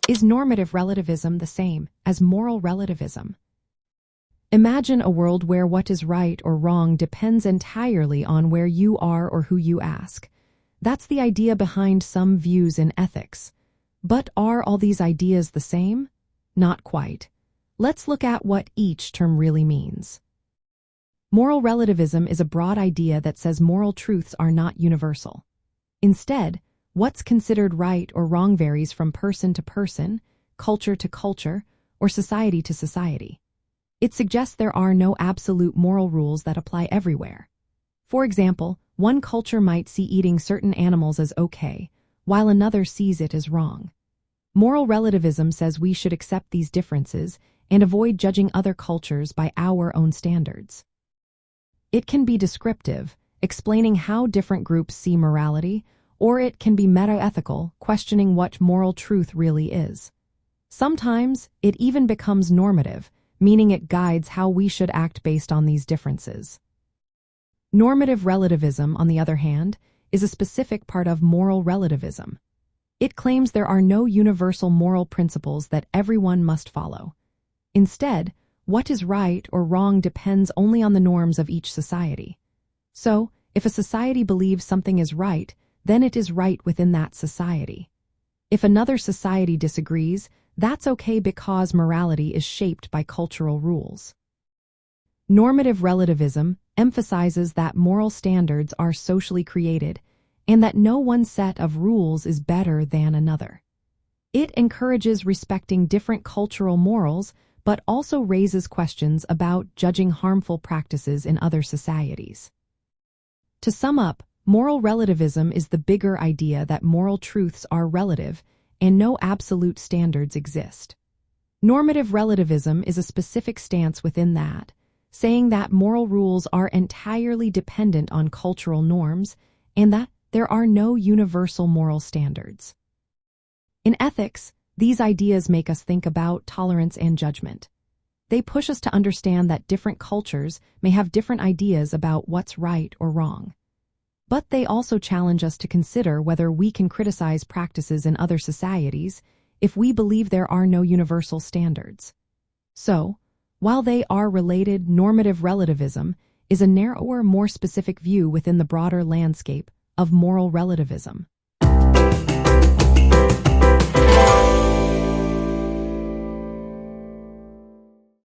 Is normative relativism the same as moral relativism? Imagine a world where what is right or wrong depends entirely on where you are or who you ask. That's the idea behind some views in ethics. But are all these ideas the same? Not quite. Let's look at what each term really means. Moral relativism is a broad idea that says moral truths are not universal. Instead, what's considered right or wrong varies from person to person, culture to culture, or society to society. It suggests there are no absolute moral rules that apply everywhere. For example, one culture might see eating certain animals as okay, while another sees it as wrong. Moral relativism says we should accept these differences and avoid judging other cultures by our own standards. It can be descriptive, explaining how different groups see morality, or it can be meta-ethical, questioning what moral truth really is. Sometimes, it even becomes normative, meaning it guides how we should act based on these differences. Normative relativism, on the other hand, is a specific part of moral relativism. It claims there are no universal moral principles that everyone must follow. Instead, what is right or wrong depends only on the norms of each society. So, if a society believes something is right, then it is right within that society. If another society disagrees, that's okay because morality is shaped by cultural rules. Normative relativism emphasizes that moral standards are socially created and that no one set of rules is better than another. It encourages respecting different cultural morals, but also raises questions about judging harmful practices in other societies. To sum up, moral relativism is the bigger idea that moral truths are relative and no absolute standards exist. Normative relativism is a specific stance within that, saying that moral rules are entirely dependent on cultural norms and that there are no universal moral standards. In ethics, these ideas make us think about tolerance and judgment. They push us to understand that different cultures may have different ideas about what's right or wrong. But they also challenge us to consider whether we can criticize practices in other societies if we believe there are no universal standards. So, while they are related, normative relativism is a narrower, more specific view within the broader landscape of moral relativism.